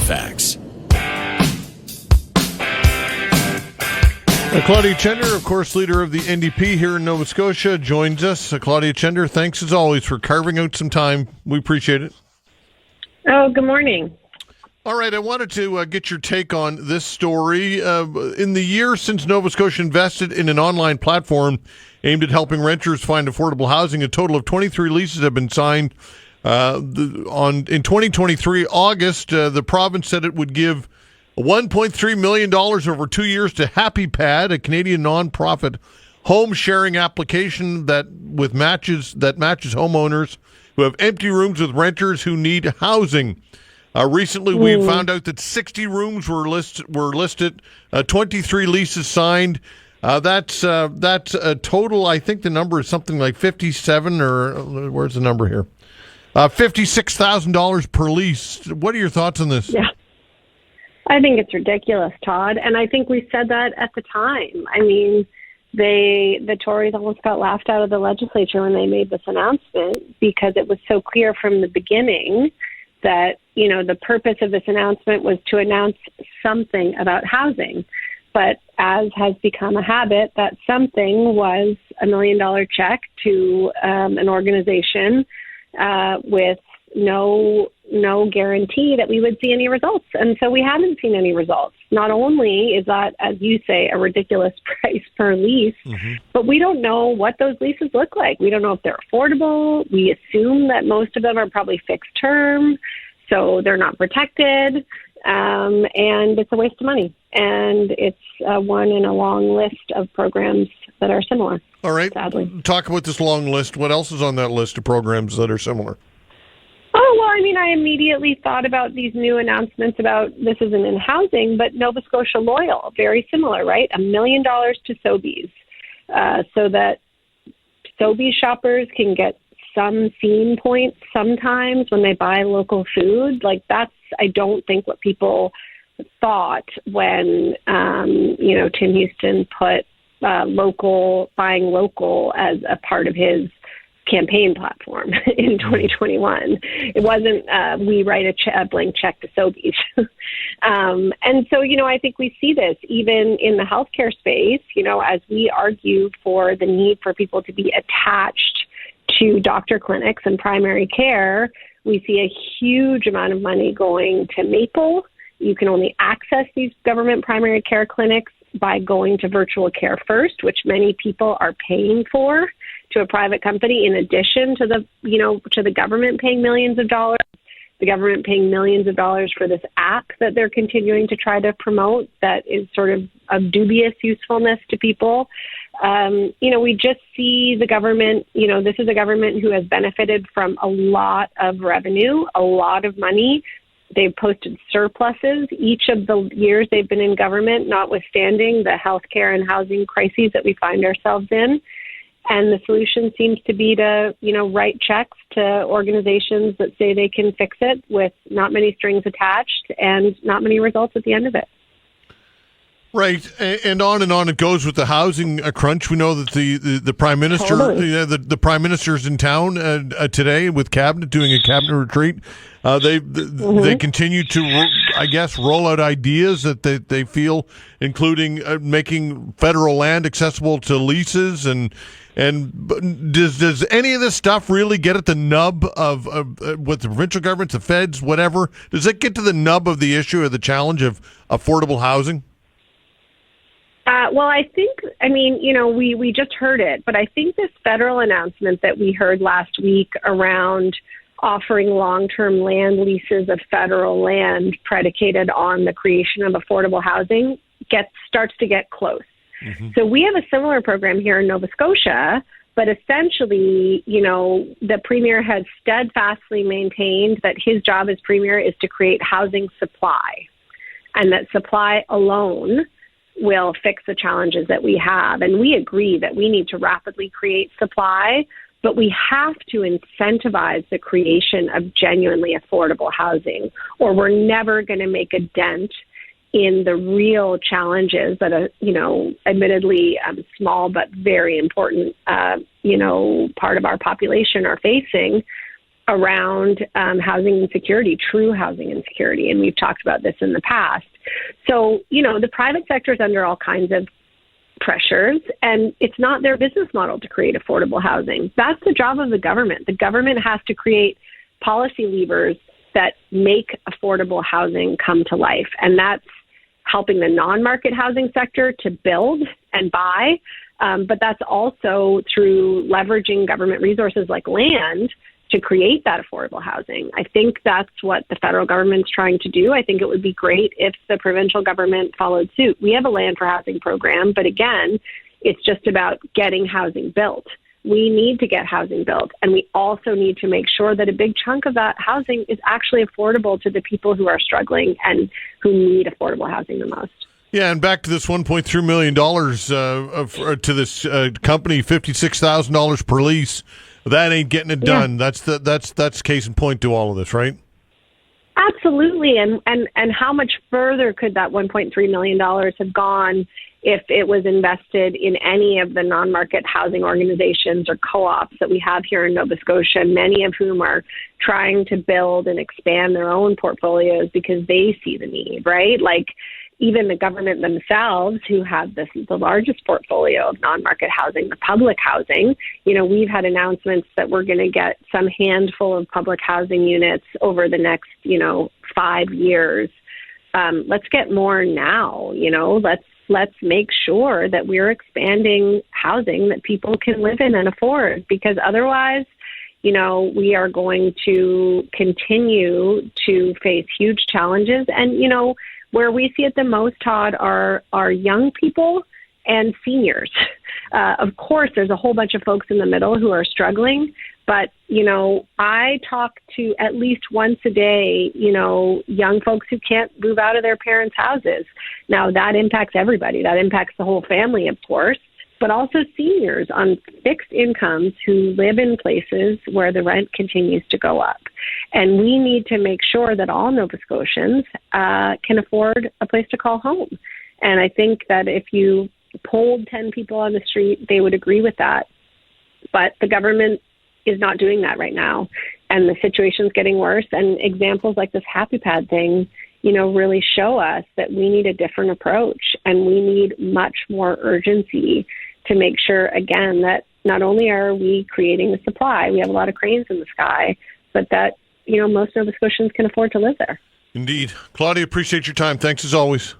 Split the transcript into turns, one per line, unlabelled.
Halifax.
Claudia Chender, of course, leader of the NDP here in Nova Scotia, joins us. Claudia Chender, thanks as always for carving out some time. We appreciate it.
Oh, good morning.
All right, I wanted to get your take on this story. In the year since Nova Scotia invested in an online platform aimed at helping renters find affordable housing, a total of 23 leases have been signed. In 2023, August, the province said it would give $1.3 million over 2 years to Happipad, a Canadian nonprofit home sharing application that matches homeowners who have empty rooms with renters who need housing. Recently, we found out that 60 rooms were listed, 23 leases signed. That's a total. I think the number is something like 57, or where's the number here? $56,000 per lease. What are your thoughts on this?
Yeah. I think it's ridiculous, Todd. And I think we said that at the time. I mean, the Tories almost got laughed out of the legislature when they made this announcement because it was so clear from the beginning that, you know, the purpose of this announcement was to announce something about housing. But as has become a habit, that something was $1 million check to an organization with no guarantee that we would see any results. And so we haven't seen any results. Not only is that, as you say, a ridiculous price per lease, but we don't know what those leases look like. We don't know if they're affordable. We assume that most of them are probably fixed term, so they're not protected. And it's a waste of money. And it's one in a long list of programs that are similar.
All right.
Sadly.
Talk about this long list. What else is on that list of programs that are similar?
Oh, well, I mean, I immediately thought about these new announcements about this isn't in housing, but Nova Scotia Loyal, very similar, right? $1 million to Sobeys, so that Sobeys shoppers can get some scene points sometimes when they buy local food. Like, that's, I don't think, what people thought when, Tim Houston put buying local as a part of his campaign platform in 2021. It wasn't we write a blank check to Sobeys. And so, I think we see this even in the healthcare space, as we argue for the need for people to be attached to doctor clinics and primary care, we see a huge amount of money going to Maple. You can only access these government primary care clinics by going to virtual care first, which many people are paying for, to a private company, in addition to the government paying millions of dollars, the government paying millions of dollars for this app that they're continuing to try to promote that is sort of dubious usefulness to people. We just see the government, this is a government who has benefited from a lot of revenue, a lot of money. They've posted surpluses each of the years they've been in government, notwithstanding the healthcare and housing crises that we find ourselves in. And the solution seems to be to, write checks to organizations that say they can fix it with not many strings attached and not many results at the end of it.
Right, and on it goes with the housing crunch. We know that the prime minister, the prime minister's in town today with cabinet, doing a cabinet retreat. They continue to, roll out ideas that they feel, including making federal land accessible to leases. And does any of this stuff really get at the nub of what the provincial governments, the feds, whatever? Does it get to the nub of the issue or the challenge of affordable housing?
Well, I think, we just heard it, but I think this federal announcement that we heard last week around offering long-term land leases of federal land predicated on the creation of affordable housing starts to get close. Mm-hmm. So we have a similar program here in Nova Scotia, but essentially, the premier has steadfastly maintained that his job as premier is to create housing supply, and that supply alone will fix the challenges that we have. And we agree that we need to rapidly create supply, but we have to incentivize the creation of genuinely affordable housing, or we're never going to make a dent in the real challenges that are, admittedly small but very important, part of our population are facing. around housing insecurity, true housing insecurity. And we've talked about this in the past. So, the private sector is under all kinds of pressures, and it's not their business model to create affordable housing. That's the job of the government. The government has to create policy levers that make affordable housing come to life. And that's helping the non-market housing sector to build and buy. But that's also through leveraging government resources like land to create that affordable housing. I think that's what the federal government's trying to do. I think it would be great if the provincial government followed suit. We have a land for housing program, but again, it's just about getting housing built. We need to get housing built, and we also need to make sure that a big chunk of that housing is actually affordable to the people who are struggling and who need affordable housing the most.
Yeah, and back to this $1.3 million to this company, $56,000 per lease. That ain't getting it done. Yeah. That's case in point to all of this, right?
Absolutely. And how much further could that $1.3 million have gone if it was invested in any of the non-market housing organizations or co-ops that we have here in Nova Scotia, many of whom are trying to build and expand their own portfolios because they see the need, right? Like, even the government themselves, who have the largest portfolio of non-market housing, the public housing, we've had announcements that we're going to get some handful of public housing units over the next, 5 years. Let's get more now. Let's make sure that we're expanding housing that people can live in and afford, because otherwise, we are going to continue to face huge challenges. And, where we see it the most, Todd, are young people and seniors. Of course, there's a whole bunch of folks in the middle who are struggling, but, I talk to at least once a day, young folks who can't move out of their parents' houses. Now, that impacts everybody. That impacts the whole family, of course, but also seniors on fixed incomes who live in places where the rent continues to go up. And we need to make sure that all Nova Scotians can afford a place to call home. And I think that if you polled 10 people on the street, they would agree with that. But the government is not doing that right now. And the situation's getting worse. And examples like this Happipad thing, really show us that we need a different approach, and we need much more urgency to make sure, again, that not only are we creating the supply, we have a lot of cranes in the sky, but that, most Nova Scotians can afford to live there.
Indeed. Claudia, appreciate your time. Thanks as always.